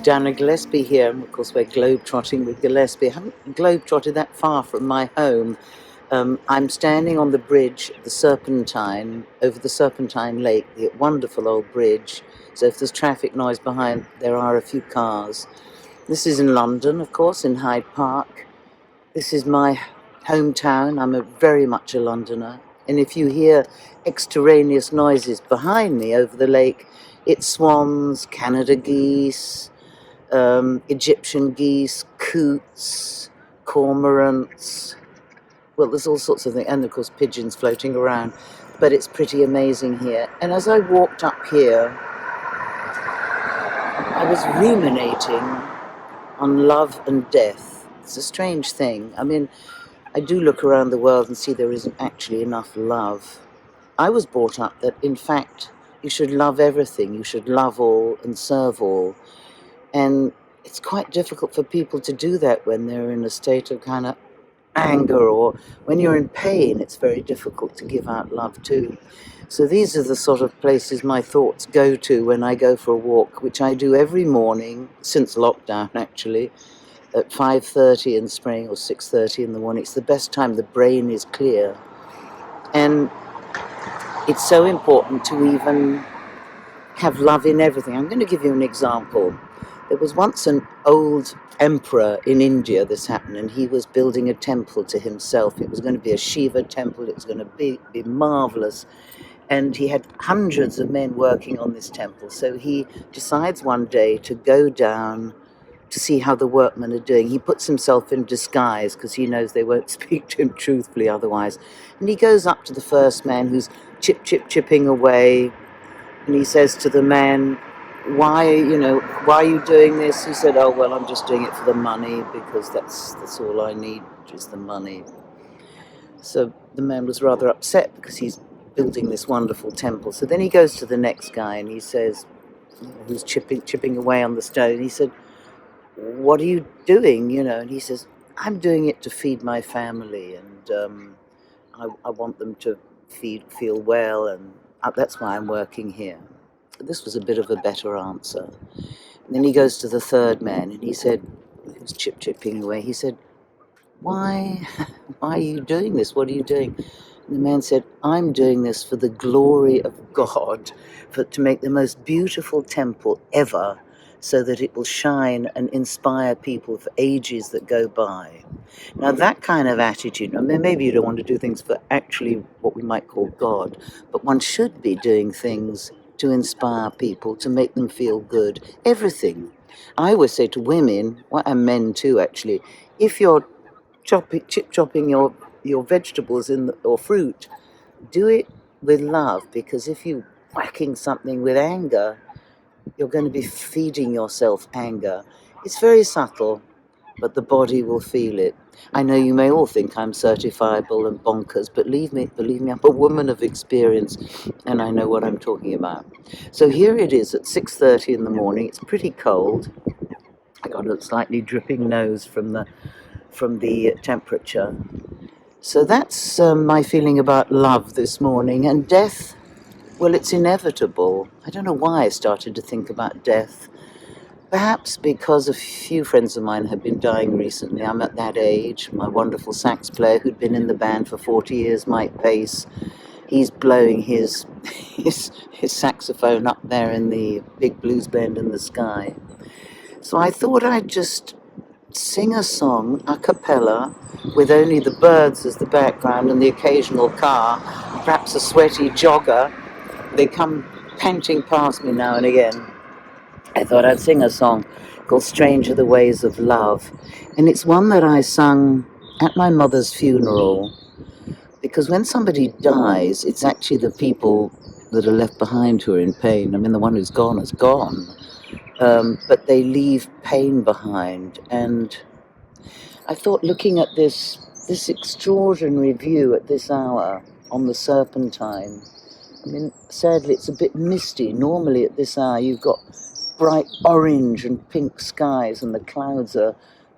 Dana Gillespie here, and of course we're Globetrotting with Gillespie. I haven't globetrotted that far from my home. I'm standing on the bridge, the Serpentine, over the Serpentine Lake, the wonderful old bridge. So if there's traffic noise behind, there are a few cars. This is in London, of course, in Hyde Park. This is my hometown. I'm very much a Londoner. And if you hear extraneous noises behind me over the lake, it's swans, Canada geese, Egyptian geese, coots, cormorants. Well, there's all sorts of things, and of course pigeons floating around. But it's pretty amazing here. And as I walked up here, I was ruminating on love and death. It's a strange thing. I mean, I do look around the world and see there isn't actually enough love. I was brought up that, in fact, you should love everything. You should love all and serve all. And it's quite difficult for people to do that when they're in a state of kind of anger, or when you're in pain, it's very difficult to give out love too. So these are the sort of places my thoughts go to when I go for a walk, which I do every morning, since lockdown actually, at 5:30 in spring or 6:30 in the morning. It's the best time, the brain is clear. And it's so important to even have love in everything. I'm going to give you an example. There was once an old emperor in India, this happened, and he was building a temple to himself. It was going to be a Shiva temple. It was going to be marvelous. And he had hundreds of men working on this temple. So he decides one day to go down to see how the workmen are doing. He puts himself in disguise because he knows they won't speak to him truthfully otherwise. And he goes up to the first man who's chipping away. And he says to the man, why are you doing this? He said, oh, well, I'm just doing it for the money, because that's all I need is the money. So the man was rather upset because he's building this wonderful temple. So then he goes to the next guy and he says, who's chipping away on the stone. He said, what are you doing? And he says, I'm doing it to feed my family, and I want them to feel well, and that's why I'm working here. This was a bit of a better answer. And then he goes to the third man and he said, he was chipping away, he said, why are you doing this? What are you doing? And the man said, I'm doing this for the glory of God, to make the most beautiful temple ever, so that it will shine and inspire people for ages that go by. Now that kind of attitude, I mean, maybe you don't want to do things for actually what we might call God, but one should be doing things to inspire people, to make them feel good. Everything. I always say to women, and men too actually, if you're chopping your vegetables or fruit, do it with love, because if you're whacking something with anger, you're going to be feeding yourself anger. It's very subtle, but the body will feel it. I know you may all think I'm certifiable and bonkers, but believe me, I'm a woman of experience, and I know what I'm talking about. So here it is at 6:30 in the morning. It's pretty cold. I got a slightly dripping nose from the temperature. So that's my feeling about love this morning. And death, well, it's inevitable. I don't know why I started to think about death. Perhaps because a few friends of mine have been dying recently. I'm at that age. My wonderful sax player who'd been in the band for 40 years, Mike Pace, he's blowing his saxophone up there in the big blues band in the sky. So I thought I'd just sing a song a cappella with only the birds as the background and the occasional car, perhaps a sweaty jogger. They come panting past me now and again. I thought I'd sing a song called Strange Are the Ways of Love. And it's one that I sung at my mother's funeral, because when somebody dies, it's actually the people that are left behind who are in pain. I mean, the one who's gone is gone. But they leave pain behind. And I thought, looking at this extraordinary view at this hour on the Serpentine, I mean, sadly, it's a bit misty. Normally at this hour, you've got bright orange and pink skies, and the clouds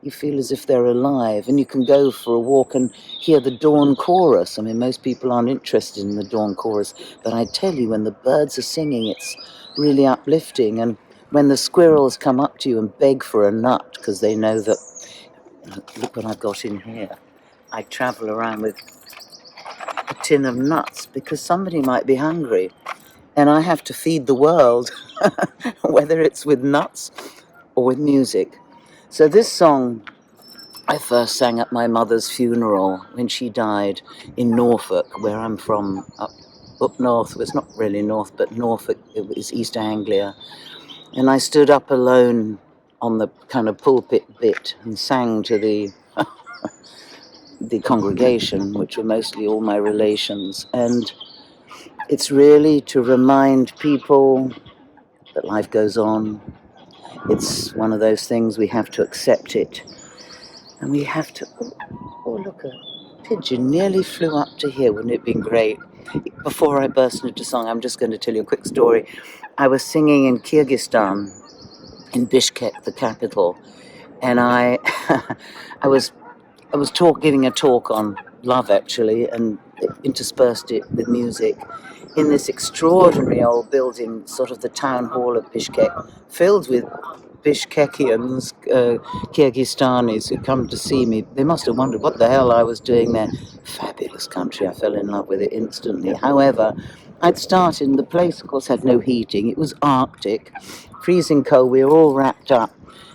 you feel as if they're alive, and you can go for a walk and hear the dawn chorus. I mean, most people aren't interested in the dawn chorus, but I tell you, when the birds are singing, it's really uplifting. And when the squirrels come up to you and beg for a nut because they know that, look what I've got in here. I travel around with a tin of nuts because somebody might be hungry and I have to feed the world, whether it's with nuts or with music. So this song I first sang at my mother's funeral when she died in Norfolk, where I'm from, up north. Well, it's not really north, but Norfolk, it was East Anglia. And I stood up alone on the kind of pulpit bit and sang to the congregation, which were mostly all my relations. And it's really to remind people that life goes on. It's one of those things we have to accept it. And we have to, oh look, a pigeon nearly flew up to here. Wouldn't it have been great? Before I burst into song, I'm just going to tell you a quick story. I was singing in Kyrgyzstan, in Bishkek, the capital, and I was giving a talk on love, actually, and interspersed it with music in this extraordinary old building, sort of the town hall of Bishkek, filled with Bishkekians, Kyrgyzstanis who come to see me. They must have wondered what the hell I was doing there. Fabulous country. I fell in love with it instantly. However, I'd started, and the place, of course, had no heating. It was Arctic, freezing cold. We were all wrapped up.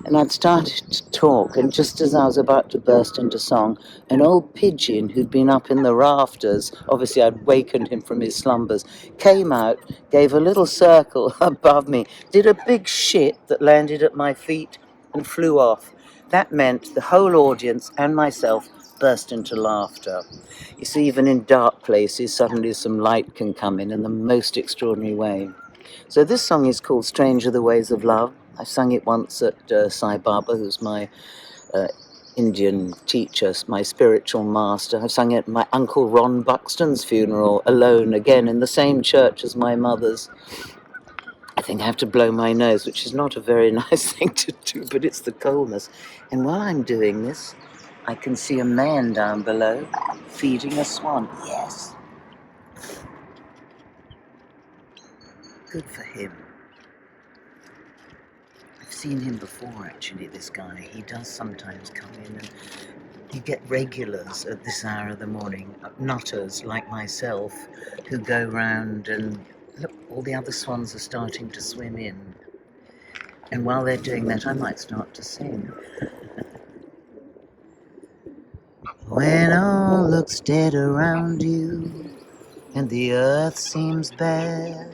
And I'd started to talk, and just as I was about to burst into song, an old pigeon who'd been up in the rafters, obviously I'd wakened him from his slumbers, came out, gave a little circle above me, did a big shit that landed at my feet and flew off. That meant the whole audience and myself burst into laughter. You see, even in dark places, suddenly some light can come in the most extraordinary way. So this song is called Strange Are the Ways of Love. I sung it once at Sai Baba, who's my Indian teacher, my spiritual master. I've sung it at my Uncle Ron Buxton's funeral, alone, again, in the same church as my mother's. I think I have to blow my nose, which is not a very nice thing to do, but it's the coldness. And while I'm doing this, I can see a man down below feeding a swan. Yes. Good for him. I've seen him before, actually, this guy. He does sometimes come in, and you get regulars at this hour of the morning, nutters like myself, who go round and look, all the other swans are starting to swim in. And while they're doing that, I might start to sing. When all looks dead around you and the earth seems bare,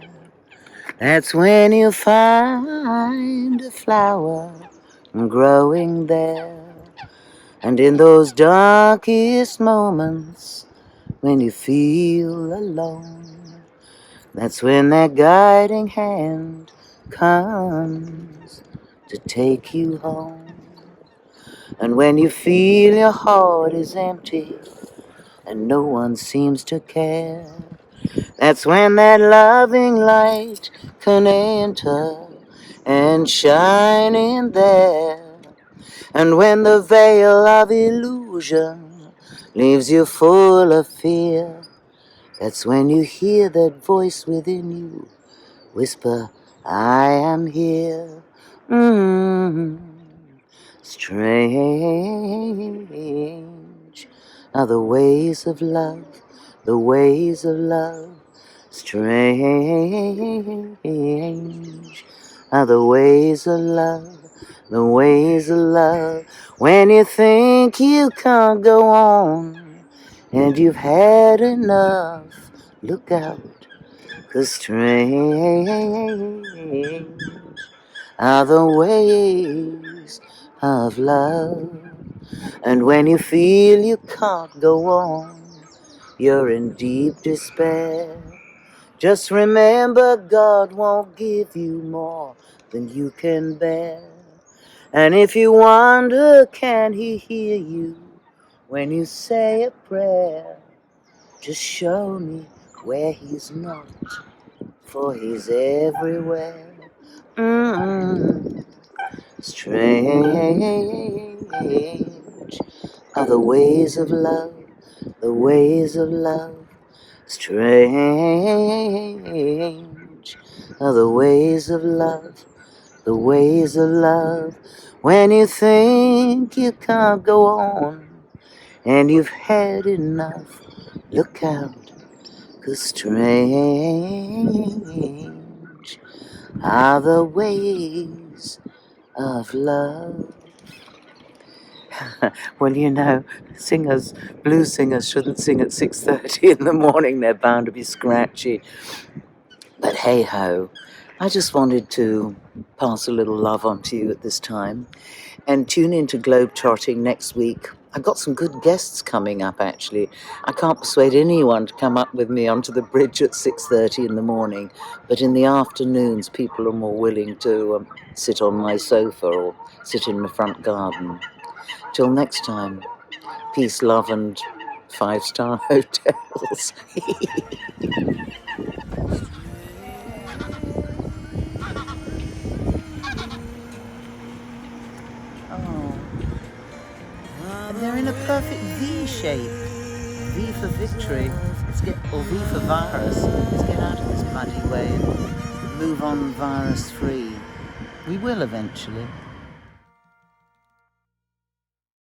that's when you find a flower growing there. And in those darkest moments, when you feel alone, that's when that guiding hand comes to take you home. And when you feel your heart is empty and no one seems to care, that's when that loving light can enter and shine in there. And when the veil of illusion leaves you full of fear, that's when you hear that voice within you whisper, I am here. Strange are the ways of love, the ways of love. Strange are the ways of love, the ways of love. When you think you can't go on and you've had enough, look out, 'cause strange are the ways of love. And when you feel you can't go on, you're in deep despair, just remember God won't give you more than you can bear. And if you wonder, can He hear you when you say a prayer? Just show me where He's not, for He's everywhere. Strange are the ways of love, the ways of love. Strange are the ways of love, the ways of love. When you think you can't go on and you've had enough, look out, 'cause strange are the ways of love. Well, you know, singers, blues singers shouldn't sing at 6:30 in the morning. They're bound to be scratchy. But hey ho, I just wanted to pass a little love on to you at this time. And tune into Globetrotting next week. I've got some good guests coming up, actually. I can't persuade anyone to come up with me onto the bridge at 6:30 in the morning, but in the afternoons, people are more willing to sit on my sofa or sit in my front garden. Till next time, peace, love, and 5-star hotels. Oh, and they're in a perfect V shape. V for victory. Or V for virus. Let's get out of this bloody way and move on virus free. We will eventually.